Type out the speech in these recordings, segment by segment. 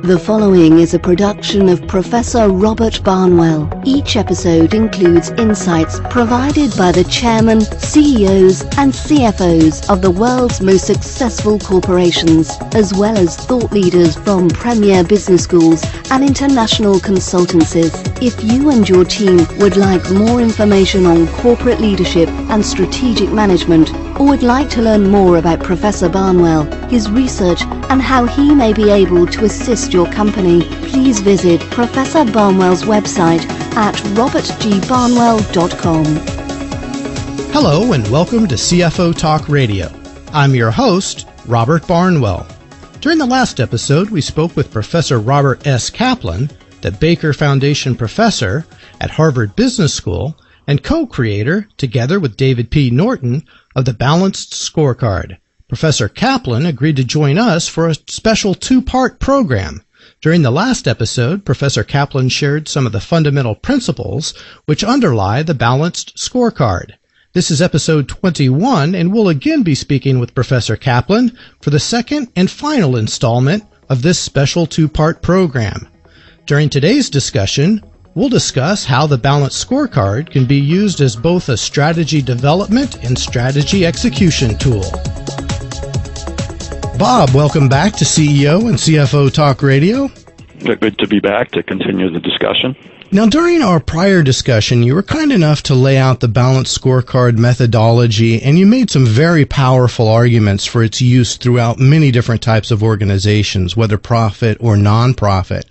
The following is a production of Professor Robert Barnwell. Each episode includes insights provided by the chairman, CEOs, and CFOs of the world's most successful corporations, as well as thought leaders from premier business schools and international consultancies. If you and your team would like more information on corporate leadership and strategic management, or would like to learn more about Professor Barnwell, his research, and how he may be able to assist your company, please visit Professor Barnwell's website at robertgbarnwell.com. Hello and welcome to CFO Talk Radio. I'm your host, Robert Barnwell. During the last episode, we spoke with Professor Robert S. Kaplan, the Baker Foundation Professor at Harvard Business School and co-creator, together with David P. Norton, of the Balanced Scorecard. Professor Kaplan agreed to join us for a special two-part program. During the last episode, Professor Kaplan shared some of the fundamental principles which underlie the Balanced Scorecard. This is episode 21, and we'll again be speaking with Professor Kaplan for the second and final installment of this special two-part program. During today's discussion, we'll discuss how the Balanced Scorecard can be used as both a strategy development and strategy execution tool. Bob, welcome back to CEO and CFO Talk Radio. Good to be back to continue the discussion. Now, during our prior discussion, you were kind enough to lay out the Balanced Scorecard methodology, and you made some very powerful arguments for its use throughout many different types of organizations, whether profit or nonprofit.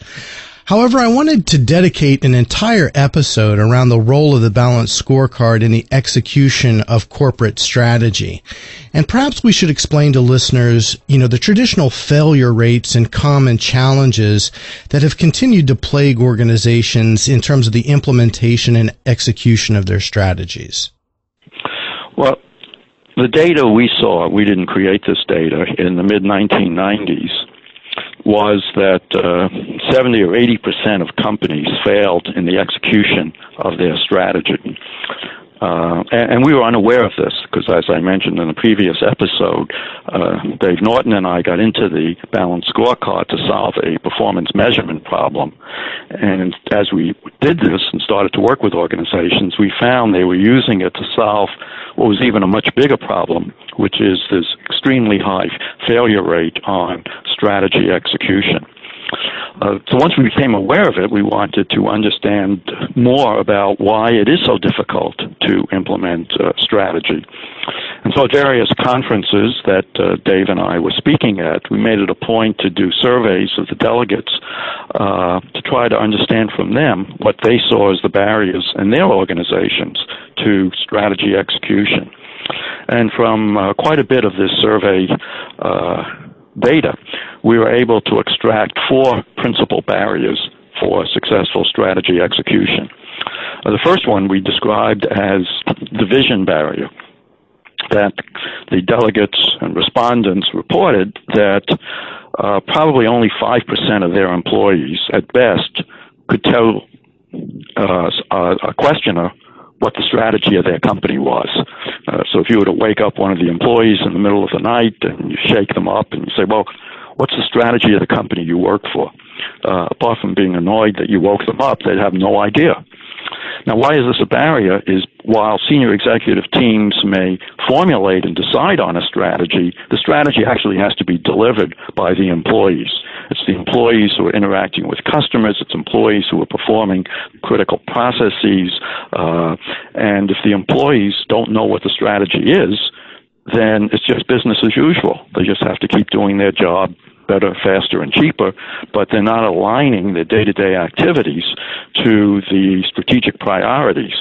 However, I wanted to dedicate an entire episode around the role of the Balanced Scorecard in the execution of corporate strategy. And perhaps we should explain to listeners, the traditional failure rates and common challenges that have continued to plague organizations in terms of the implementation and execution of their strategies. Well, the data we saw, we didn't create this data, in the mid-1990s, was that 70 or 80% of companies failed in the execution of their strategy. And we were unaware of this because, as I mentioned in the previous episode, Dave Norton and I got into the Balanced Scorecard to solve a performance measurement problem. And as we did this and started to work with organizations, we found they were using it to solve what was even a much bigger problem, which is this extremely high failure rate on strategy execution. So once we became aware of it, we wanted to understand more about why it is so difficult to implement strategy. And so at various conferences that Dave and I were speaking at, we made it a point to do surveys of the delegates to try to understand from them what they saw as the barriers in their organizations to strategy execution. And from quite a bit of this survey data, we were able to extract 4 principal barriers for successful strategy execution. The first one we described as the vision barrier, that the delegates and respondents reported that probably only 5% of their employees at best could tell a questioner what the strategy of their company was. So if you were to wake up one of the employees in the middle of the night and you shake them up and you say, well, what's the strategy of the company you work for? Apart from being annoyed that you woke them up, they'd have no idea. Now, why is this a barrier? Is while senior executive teams may formulate and decide on a strategy, the strategy actually has to be delivered by the employees. It's the employees who are interacting with customers. It's employees who are performing critical processes. And if the employees don't know what the strategy is, then it's just business as usual. They just have to keep doing their job better, faster, and cheaper, but they're not aligning their day-to-day activities to the strategic priorities.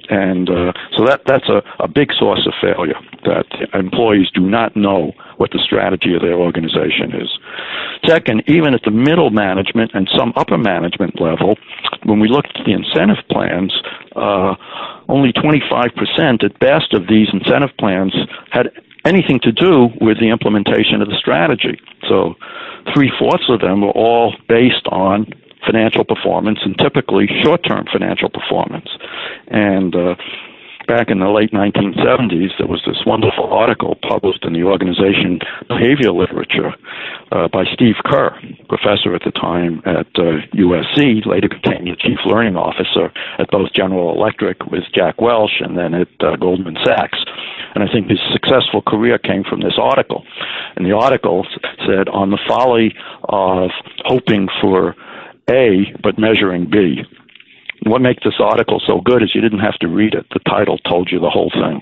And so that's a big source of failure, that employees do not know what the strategy of their organization is. Second, even at the middle management and some upper management level, when we looked at the incentive plans, only 25% at best of these incentive plans had anything to do with the implementation of the strategy. So 3/4 of them were all based on financial performance, and typically short-term financial performance. And back in the late 1970s, there was this wonderful article published in the organization Behavior Literature by Steve Kerr, professor at the time at USC, later became the chief learning officer at both General Electric with Jack Welch and then at Goldman Sachs. And I think his successful career came from this article. And the article said, on the folly of hoping for A but measuring B. What makes this article so good is you didn't have to read it. The title told you the whole thing.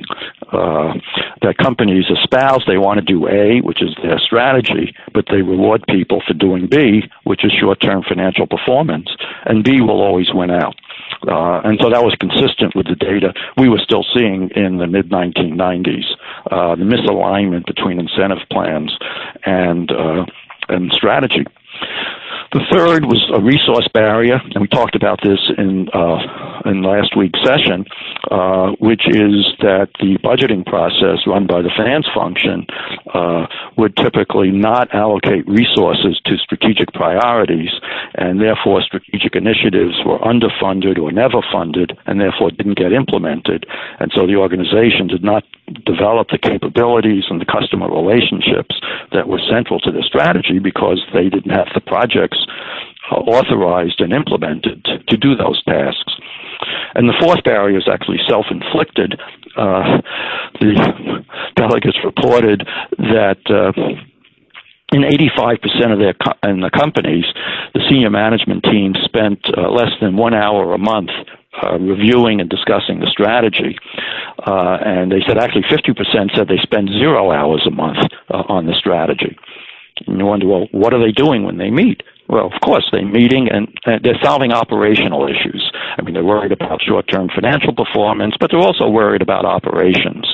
That companies espouse they want to do A, which is their strategy, but they reward people for doing B, which is short-term financial performance, and B will always win out. And so that was consistent with the data we were still seeing in the mid-1990s, the misalignment between incentive plans and strategy. The third was a resource barrier, and we talked about this in last week's session, which is that the budgeting process run by the finance function would typically not allocate resources to strategic priorities, and therefore strategic initiatives were underfunded or never funded, and therefore didn't get implemented. And so the organization did not develop the capabilities and the customer relationships that were central to the strategy because they didn't have the projects authorized and implemented to do those tasks. And the fourth barrier is actually self-inflicted. The delegates reported that in 85% of the companies, the senior management team spent less than 1 hour a month reviewing and discussing the strategy. And they said actually 50% said they spend 0 hours a month on the strategy. And you wonder, well, what are they doing when they meet? Well, of course, they're meeting and they're solving operational issues. I mean, they're worried about short-term financial performance, but they're also worried about operations.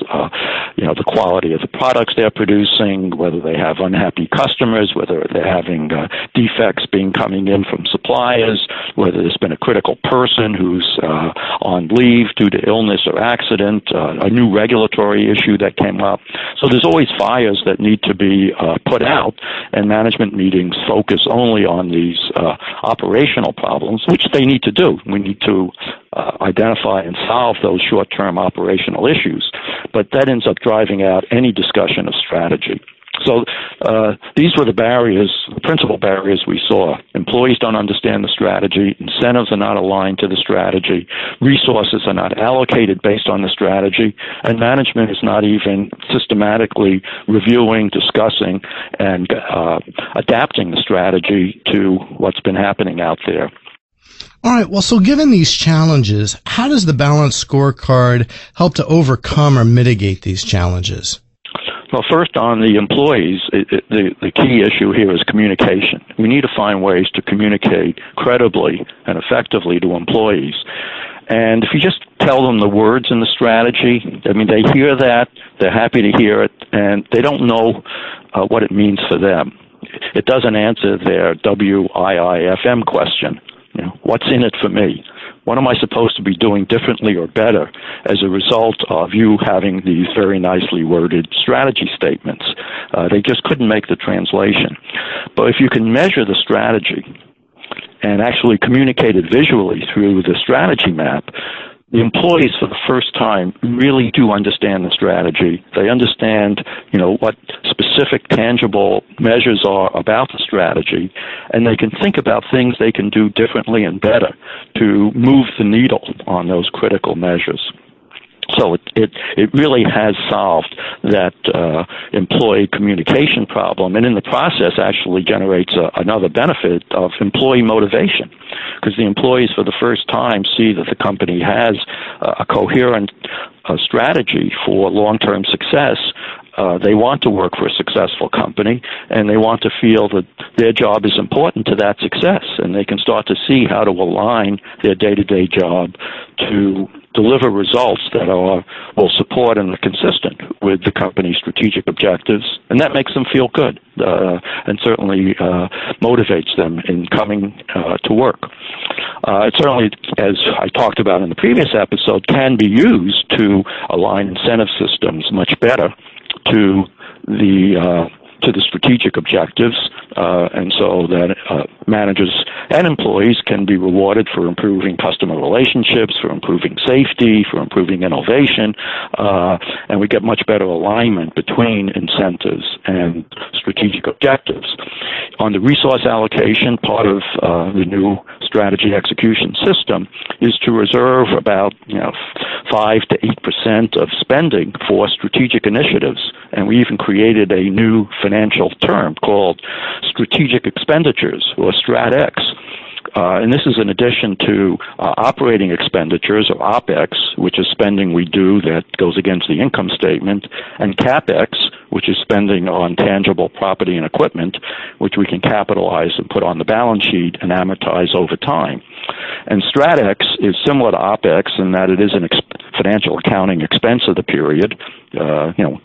The quality of the products they're producing, whether they have unhappy customers, whether they're having defects coming in from suppliers, whether there's been a critical person who's on leave due to illness or accident, a new regulatory issue that came up. So there's always fires that need to be put out, and management meetings focus only on these operational problems, which they need to do. We need to identify and solve those short-term operational issues, but that ends up driving out any discussion of strategy. So these were the barriers, the principal barriers we saw. Employees don't understand the strategy, incentives are not aligned to the strategy, resources are not allocated based on the strategy, and management is not even systematically reviewing, discussing, and adapting the strategy to what's been happening out there. All right, well, so given these challenges, how does the balanced scorecard help to overcome or mitigate these challenges? Well, first on the employees, the key issue here is communication. We need to find ways to communicate credibly and effectively to employees. And if you just tell them the words in the strategy, I mean, they hear that, they're happy to hear it, and they don't know what it means for them. It doesn't answer their WIIFM question. What's in it for me? What am I supposed to be doing differently or better as a result of you having these very nicely worded strategy statements? They just couldn't make the translation. But if you can measure the strategy and actually communicate it visually through the strategy map, the employees for the first time really do understand the strategy. They understand, what specific tangible measures are about the strategy, and they can think about things they can do differently and better to move the needle on those critical measures. So it really has solved that employee communication problem, and in the process actually generates another benefit of employee motivation, because the employees for the first time see that the company has a coherent strategy for long-term success. They want to work for a successful company, and they want to feel that their job is important to that success, and they can start to see how to align their day-to-day job to deliver results that will support and are consistent with the company's strategic objectives, and that makes them feel good and certainly motivates them in coming to work. It certainly, as I talked about in the previous episode, can be used to align incentive systems much better to to the strategic objectives, and so that managers and employees can be rewarded for improving customer relationships, for improving safety, for improving innovation, and we get much better alignment between incentives and strategic objectives. On the resource allocation, part of the new strategy execution system is to reserve about 5 to 8% of spending for strategic initiatives, and we even created a new financial term called strategic expenditures, or StratX. And this is in addition to operating expenditures, or OPEX, which is spending we do that goes against the income statement, and CAPEX, which is spending on tangible property and equipment, which we can capitalize and put on the balance sheet and amortize over time. And StratX is similar to OPEX in that it is an financial accounting expense of the period,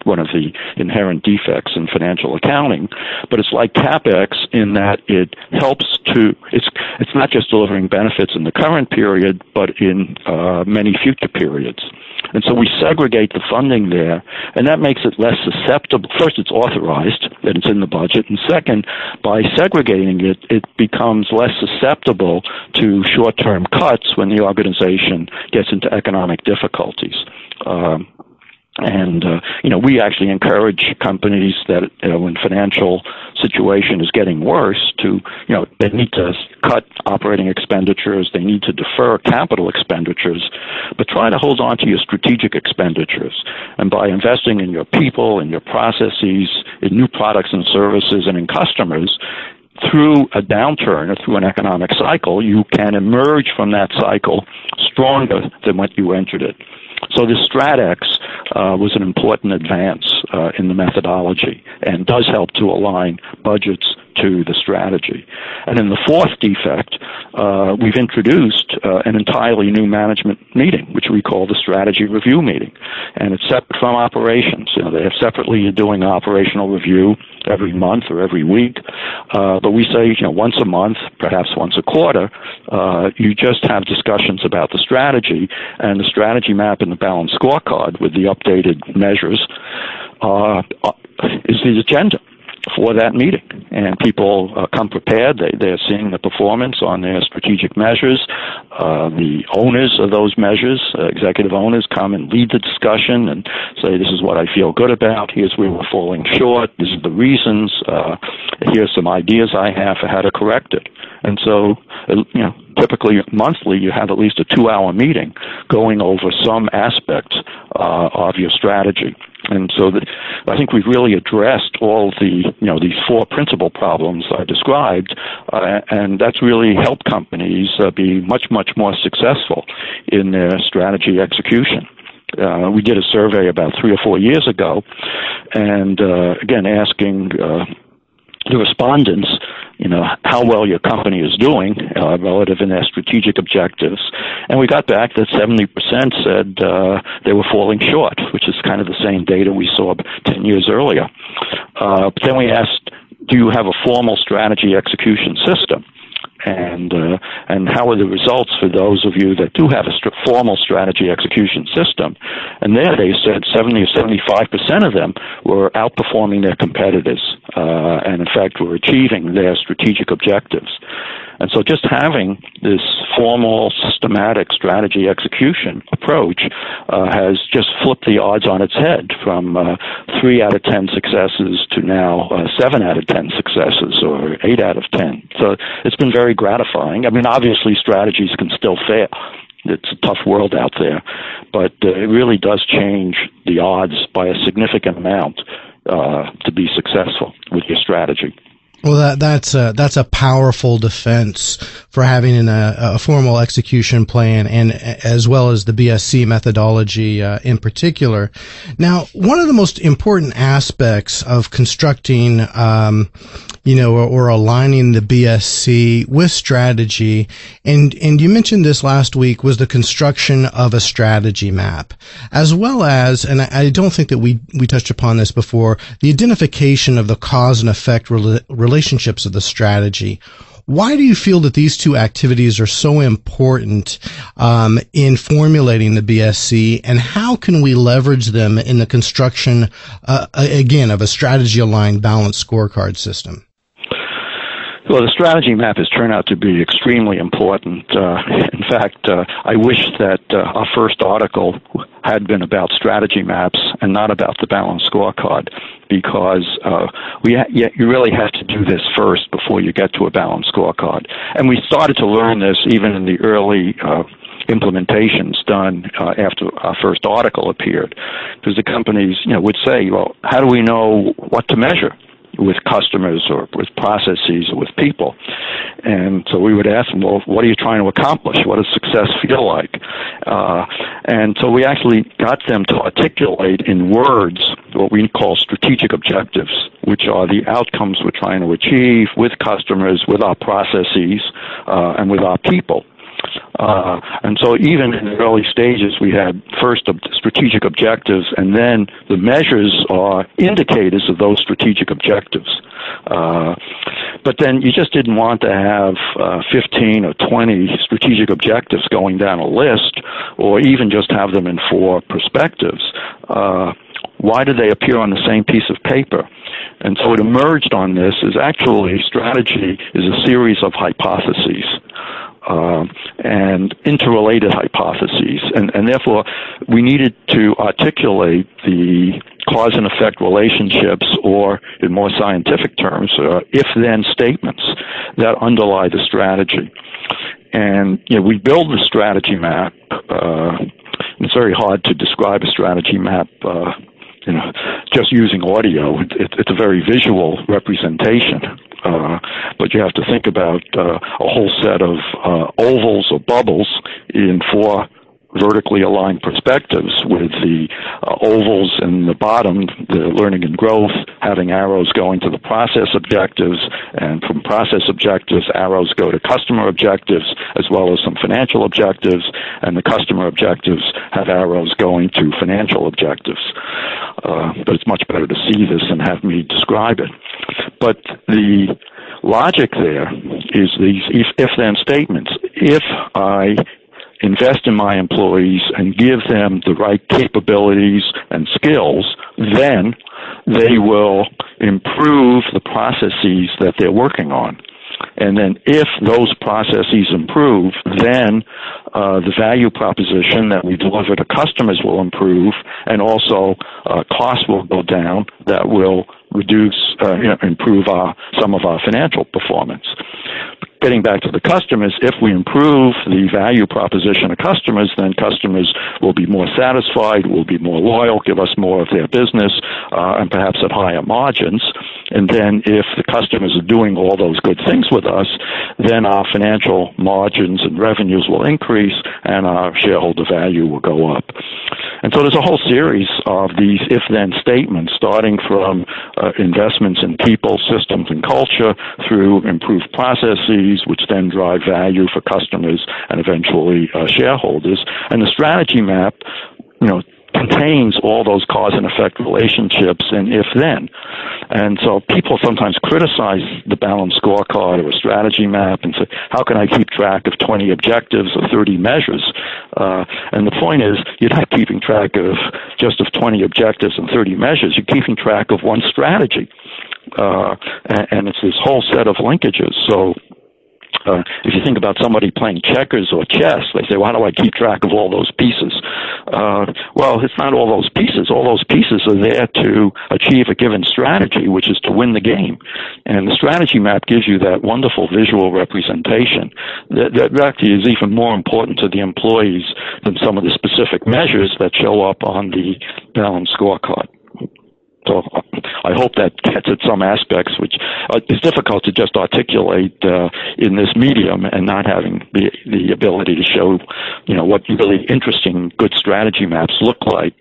one of the inherent defects in financial accounting, but it's like CAPEX in that it helps to, it's not just delivering benefits in the current period, but in many future periods. And so we segregate the funding there, and that makes it less susceptible. First, it's authorized, that it's in the budget, and second, by segregating it, it becomes less susceptible to short-term cuts when the organization gets into economic difficulties. We actually encourage companies that when financial situation is getting worse to, they need to cut operating expenditures, they need to defer capital expenditures, but try to hold on to your strategic expenditures. And by investing in your people, in your processes, in new products and services, and in customers, through a downturn or through an economic cycle, you can emerge from that cycle stronger than when you entered it. So the StratX was an important advance in the methodology and does help to align budgets to the strategy. And in the fourth defect, we've introduced an entirely new management meeting, which we call the strategy review meeting. And it's separate from operations. They have separately, you're doing an operational review every month or every week. But we say, once a month, perhaps once a quarter, you just have discussions about the strategy, and the strategy map and the balanced scorecard with the updated measures is the agenda for that meeting. And people come prepared. They're seeing the performance on their strategic measures. The owners of those measures, executive owners, come and lead the discussion and say, this is what I feel good about. Here's where we're falling short. These are the reasons. Here's some ideas I have for how to correct it. And so, typically monthly you have at least a 2-hour meeting going over some aspect of your strategy. And so I think we've really addressed all the, these four principal problems I described, and that's really helped companies be much, much more successful in their strategy execution. We did a survey about 3 or 4 years ago, and again, asking the respondents, how well your company is doing relative in their strategic objectives. And we got back that 70% said they were falling short, which is kind of the same data we saw 10 years earlier. But then we asked, do you have a formal strategy execution system? And how are the results for those of you that do have a formal strategy execution system? And there they said 70 or 75% of them were outperforming their competitors, and in fact were achieving their strategic objectives. And so just having this formal, systematic strategy execution approach has just flipped the odds on its head from 3 out of 10 successes to now 7 out of 10 successes, or 8 out of 10. So it's been very gratifying. I mean, obviously strategies can still fail. It's a tough world out there, but it really does change the odds by a significant amount to be successful with your strategy. Well, that's a powerful defense for having a formal execution plan, and as well as the BSC methodology in particular. Now, one of the most important aspects of constructing, or aligning the BSC with strategy, and you mentioned this last week, was the construction of a strategy map, as well as, and I don't think that we touched upon this before, the identification of the cause and effect relationships of the strategy. Why do you feel that these two activities are so important in formulating the BSC, and how can we leverage them in the construction, again, of a strategy-aligned balanced scorecard system? Well, the strategy map has turned out to be extremely important. In fact, I wish that our first article had been about strategy maps and not about the balanced scorecard, because you really have to do this first before you get to a balanced scorecard. And we started to learn this even in the early implementations done after our first article appeared, because the companies would say, well, how do we know what to measure with customers or with processes or with people? And so we would ask them, well, what are you trying to accomplish? What does success feel like? And so we actually got them to articulate in words what we call strategic objectives, which are the outcomes we're trying to achieve with customers, with our processes, and with our people. And so even in the early stages, we had first strategic objectives, and then the measures are indicators of those strategic objectives. But then you just didn't want to have 15 or 20 strategic objectives going down a list, or even just have them in 4 perspectives. Why do they appear on the same piece of paper? And so it emerged on this is actually strategy is a series of hypotheses. And interrelated hypotheses. And therefore, we needed to articulate the cause and effect relationships, or in more scientific terms, if-then statements that underlie the strategy. And we build the strategy map. It's very hard to describe a strategy map just using audio. It's a very visual representation. But you have to think about a whole set of ovals or bubbles in 4 vertically aligned perspectives, with the ovals in the bottom, the learning and growth, having arrows going to the process objectives, and from process objectives, arrows go to customer objectives, as well as some financial objectives, and the customer objectives have arrows going to financial objectives. But it's much better to see this and have me describe it. But the logic there is these if-then statements. If I invest in my employees and give them the right capabilities and skills, then they will improve the processes that they're working on. And then if those processes improve, then the value proposition that we deliver to customers will improve, and also costs will go down that will reduce, improve some of our financial performance. Getting back to the customers, if we improve the value proposition of customers, then customers will be more satisfied, will be more loyal, give us more of their business, and perhaps at higher margins. And then if the customers are doing all those good things with us, then our financial margins and revenues will increase, and our shareholder value will go up. And so there's a whole series of these if-then statements, starting from investments in people, systems, and culture, through improved processes, which then drive value for customers and eventually shareholders. And the strategy map, contains all those cause and effect relationships and if-then. And so people sometimes criticize the balanced scorecard or a strategy map and say, how can I keep track of 20 objectives or 30 measures? And the point is, you're not keeping track of just of 20 objectives and 30 measures. You're keeping track of one strategy. And it's this whole set of linkages. So if you think about somebody playing checkers or chess, they say, well, how do I keep track of all those pieces? Well, it's not all those pieces. All those pieces are there to achieve a given strategy, which is to win the game. And the strategy map gives you that wonderful visual representation that actually is even more important to the employees than some of the specific measures that show up on the balanced scorecard. So I hope that gets at some aspects, which is difficult to just articulate in this medium, and not having the ability to show, what really interesting, good strategy maps look like,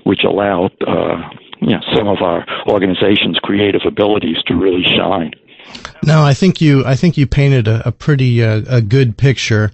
which allow some of our organization's creative abilities to really shine. No, I think you painted a pretty a good picture.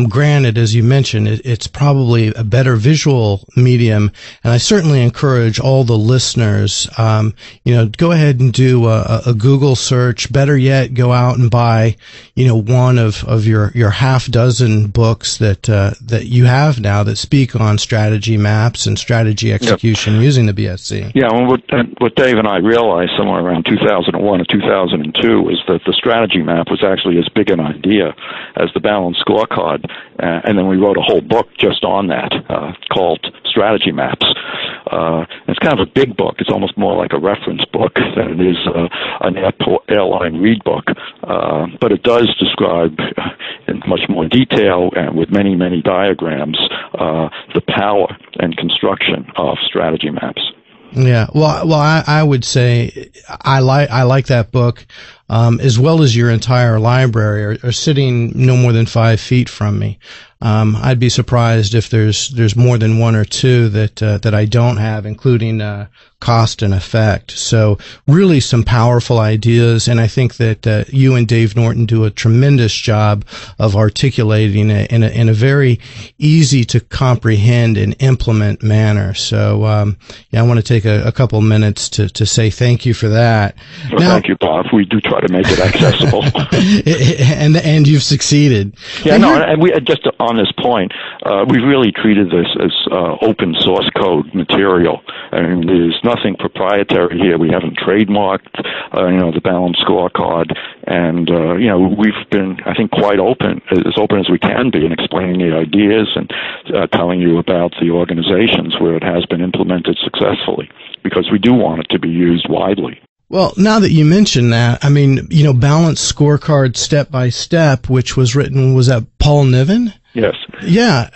Granted, as you mentioned, it's probably a better visual medium, and I certainly encourage all the listeners, go ahead and do a Google search. Better yet, go out and buy, one of your half dozen books that you have now that speak on strategy maps and strategy execution using the BSC. Yeah, well, what Dave and I realized somewhere around 2001 or 2002 is that the strategy map was actually as big an idea as the balanced scorecard, and then we wrote a whole book just on that called Strategy Maps. It's kind of a big book. It's almost more like a reference book than it is an airline read book, but it does describe in much more detail and with many, many diagrams the power and construction of strategy maps. Yeah, well, I would say I like that book, as well as your entire library are sitting no more than 5 feet from me. I'd be surprised if there's more than one or two that I don't have, including cost and effect. So really some powerful ideas, and I think that you and Dave Norton do a tremendous job of articulating it in a very easy to comprehend and implement manner. So I want to take a couple minutes to say thank you for that. Well, now, thank you, Bob. We do try to make it accessible, and you've succeeded. Yeah, and we just on this point, we really treated this as open source code material. I mean, there's nothing proprietary here. We haven't trademarked, the balanced scorecard, and we've been, I think, quite open as we can be in explaining the ideas and telling you about the organizations where it has been implemented successfully, because we do want it to be used widely. Well, now that you mention that, I mean, balanced scorecard step by step, which was written, was that Paul Niven? Yes. Yeah.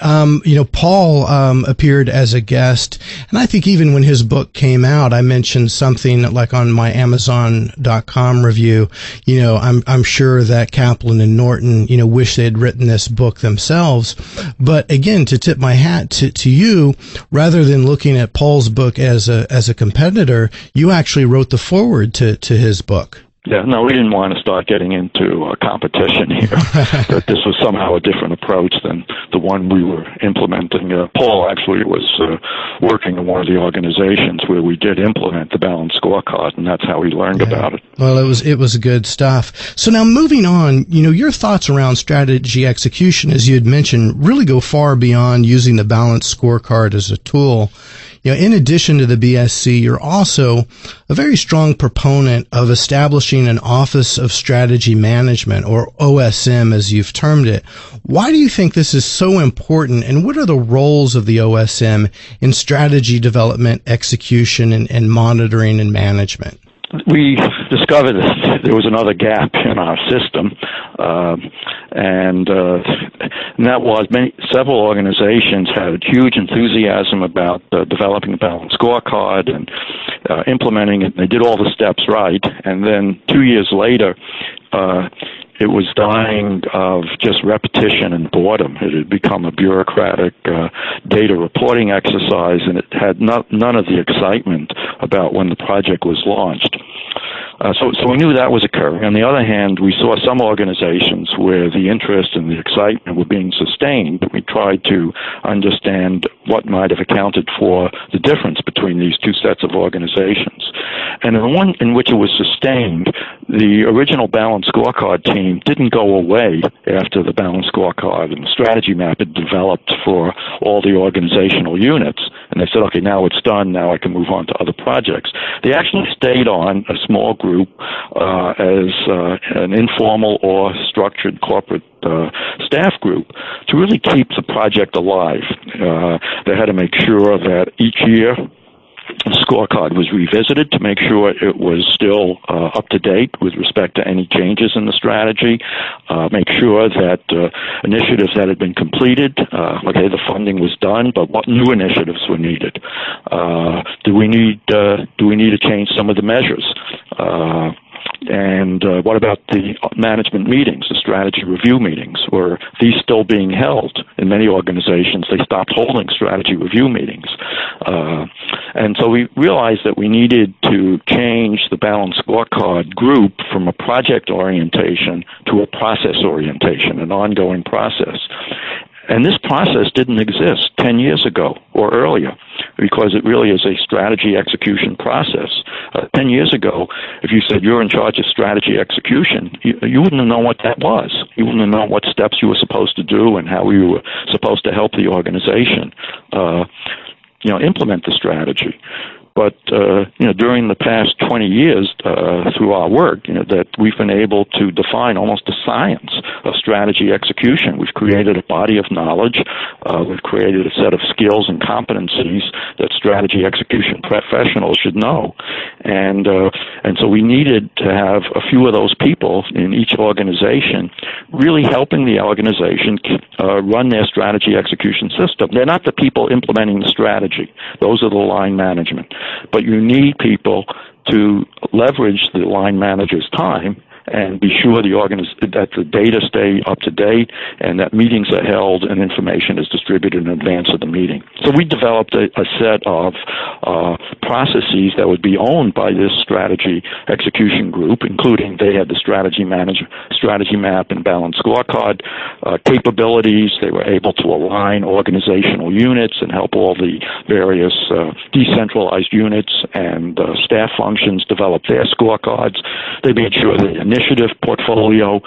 Paul appeared as a guest, and I think even when his book came out, I mentioned something like on my Amazon.com review. I'm sure that Kaplan and Norton, wish they had written this book themselves. But again, to tip my hat to you, rather than looking at Paul's book as a competitor, you actually wrote the foreword to his book. Yeah, no, we didn't want to start getting into a competition here, that this was somehow a different approach than the one we were implementing. Paul actually was working in one of the organizations where we did implement the balanced scorecard, and that's how he learned about it. Well, it was good stuff. So now moving on, your thoughts around strategy execution, as you had mentioned, really go far beyond using the balanced scorecard as a tool. In addition to the BSC, you're also a very strong proponent of establishing an Office of Strategy Management, or OSM as you've termed it. Why do you think this is so important, and what are the roles of the OSM in strategy development, execution, and monitoring and management? We discovered that there was another gap in our system, and that was several organizations had huge enthusiasm about developing a balanced scorecard and implementing it. They did all the steps right, and then 2 years later, it was dying of just repetition and boredom. It had become a bureaucratic data reporting exercise, and it had none of the excitement about when the project was launched. So we knew that was occurring. On the other hand, we saw some organizations where the interest and the excitement were being sustained. We tried to understand what might have accounted for the difference between these two sets of organizations. And in the one in which it was sustained, the original balanced scorecard team didn't go away after the balanced scorecard and the strategy map had developed for all the organizational units. And they said, okay, now it's done. Now I can move on to other projects. They actually stayed on a small group as an informal or structured corporate staff group to really keep the project alive. They had to make sure that each year the scorecard was revisited to make sure it was still up to date with respect to any changes in the strategy, make sure that initiatives that had been completed, the funding was done, but what new initiatives were needed? Do we need to change some of the measures? And what about the management meetings, the strategy review meetings? Were these still being held? In many organizations, they stopped holding strategy review meetings. And so we realized that we needed to change the balanced scorecard group from a project orientation to a process orientation, an ongoing process. And this process didn't exist 10 years ago or earlier, because it really is a strategy execution process. 10 years ago, if you said you're in charge of strategy execution, you wouldn't have known what that was. You wouldn't have known what steps you were supposed to do and how you were supposed to help the organization implement the strategy. But during the past 20 years, through our work, that we've been able to define almost a science of strategy execution. We've created a body of knowledge. We've created a set of skills and competencies that strategy execution professionals should know. And so we needed to have a few of those people in each organization really helping the organization run their strategy execution system. They're not the people implementing the strategy. Those are the line management. But you need people to leverage the line manager's time and be sure that the data stay up to date and that meetings are held and information is distributed in advance of the meeting. So we developed a set of processes that would be owned by this strategy execution group, including they had the strategy map and balanced scorecard capabilities. They were able to align organizational units and help all the various decentralized units and staff functions develop their scorecards. They made sure the initiative portfolio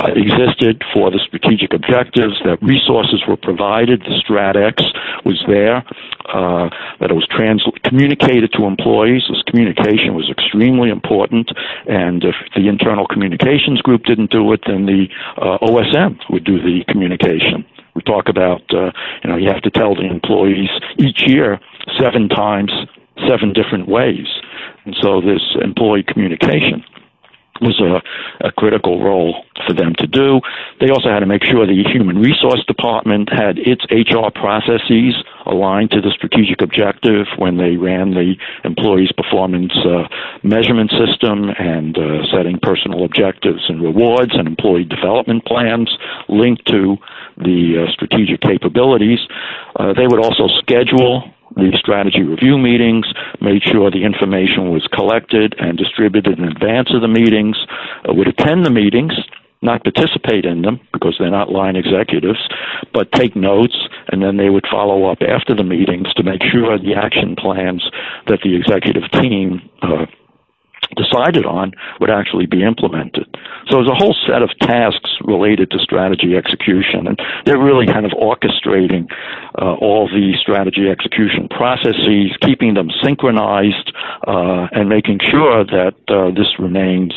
existed for the strategic objectives, that resources were provided, the StratX was there, that it was communicated to employees. This communication was extremely important, and if the internal communications group didn't do it, then the OSM would do the communication. We talk about, you have to tell the employees each year 7 times, 7 different ways. And so this employee communication was a critical role for them to do. They also had to make sure the human resource department had its HR processes aligned to the strategic objective when they ran the employees' performance measurement system and setting personal objectives and rewards and employee development plans linked to the strategic capabilities. They would also schedule the strategy review meetings, made sure the information was collected and distributed in advance of the meetings, would attend the meetings, not participate in them because they're not line executives, but take notes, and then they would follow up after the meetings to make sure the action plans that the executive team decided on would actually be implemented. So there's a whole set of tasks related to strategy execution, and they're really kind of orchestrating all the strategy execution processes, keeping them synchronized, and making sure that this remains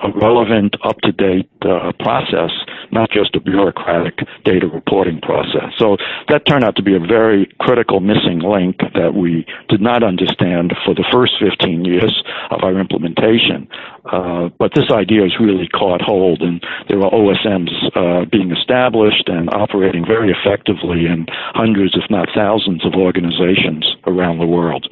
a relevant, up-to-date process, not just a bureaucratic data reporting process. So that turned out to be a very critical missing link that we did not understand for the first 15 years of our implementation. But this idea has really caught hold, and there are OSMs being established and operating very effectively in hundreds, if not thousands, of organizations around the world.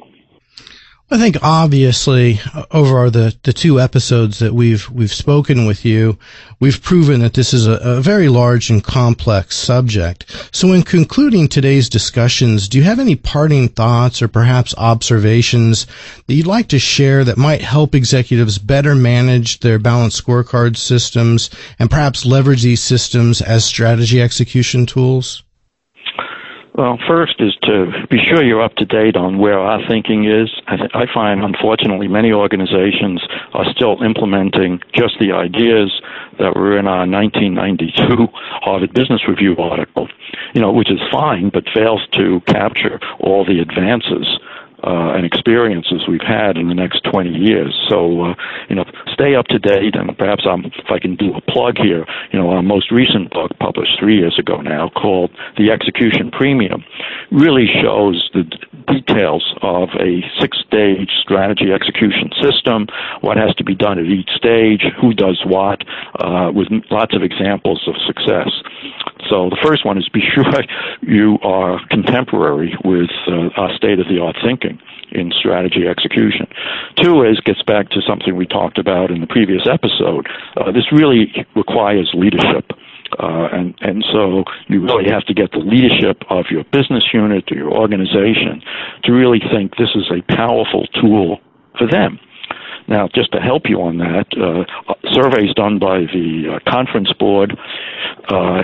I think obviously over the 2 episodes that we've spoken with you, we've proven that this is a very large and complex subject. So in concluding today's discussions, do you have any parting thoughts or perhaps observations that you'd like to share that might help executives better manage their balanced scorecard systems and perhaps leverage these systems as strategy execution tools? Well, first is to be sure you're up to date on where our thinking is. I find, unfortunately, many organizations are still implementing just the ideas that were in our 1992 Harvard Business Review article, which is fine, but fails to capture all the advances and experiences we've had in the next 20 years. So, stay up to date, and perhaps if I can do a plug here, our most recent book, published 3 years ago now, called The Execution Premium, really shows the details of a 6-stage strategy execution system, what has to be done at each stage, who does what, with lots of examples of success. So the first one is be sure you are contemporary with our state-of-the-art thinking in strategy execution. 2 gets back to something we talked about in the previous episode. This really requires leadership. And so you really have to get the leadership of your business unit or your organization to really think this is a powerful tool for them. Now, just to help you on that, surveys done by the conference board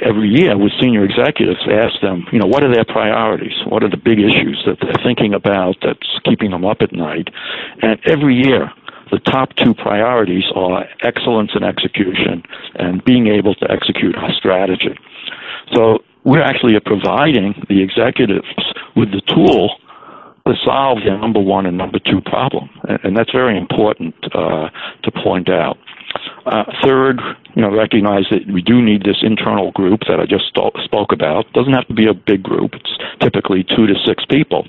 every year with senior executives ask them, what are their priorities? What are the big issues that they're thinking about that's keeping them up at night? And every year, the top two priorities are excellence in execution and being able to execute our strategy. So we're actually providing the executives with the tool to solve their number one and number two problem. And that's very important to point out. Third, recognize that we do need this internal group that I just spoke about. It doesn't have to be a big group. It's typically 2 to 6 people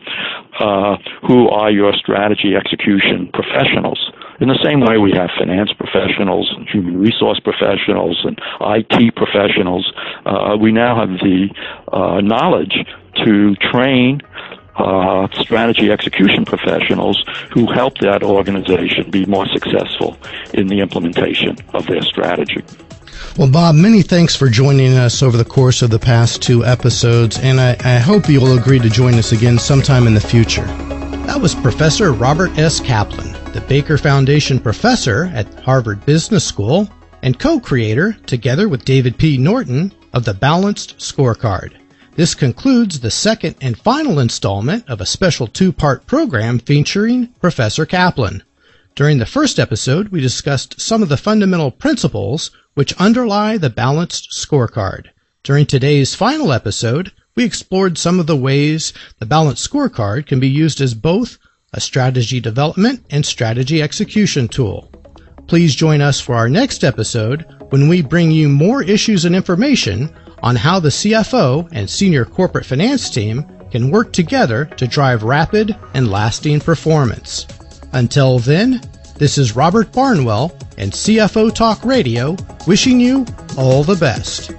who are your strategy execution professionals. In the same way we have finance professionals and human resource professionals and IT professionals, we now have the knowledge to train strategy execution professionals who help that organization be more successful in the implementation of their strategy. Well, Bob, many thanks for joining us over the course of the past 2 episodes, and I hope you will agree to join us again sometime in the future. That was Professor Robert S. Kaplan, the Baker Foundation Professor at Harvard Business School and co-creator, together with David P. Norton, of the Balanced Scorecard. This concludes the second and final installment of a special 2-part program featuring Professor Kaplan. During the first episode, we discussed some of the fundamental principles which underlie the Balanced Scorecard. During today's final episode, we explored some of the ways the Balanced Scorecard can be used as both a strategy development and strategy execution tool. Please join us for our next episode when we bring you more issues and information on how the CFO and senior corporate finance team can work together to drive rapid and lasting performance. Until then, this is Robert Barnwell and CFO Talk Radio wishing you all the best.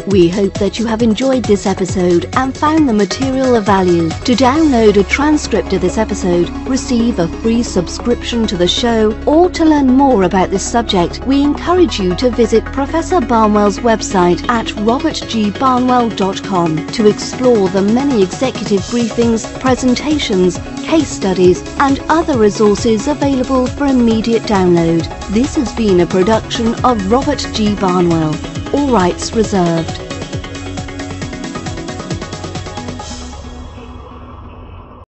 We hope that you have enjoyed this episode and found the material of value. To download a transcript of this episode, receive a free subscription to the show, or to learn more about this subject, we encourage you to visit Professor Barnwell's website at robertgbarnwell.com to explore the many executive briefings, presentations, case studies, and other resources available for immediate download. This has been a production of Robert G. Barnwell. All rights reserved.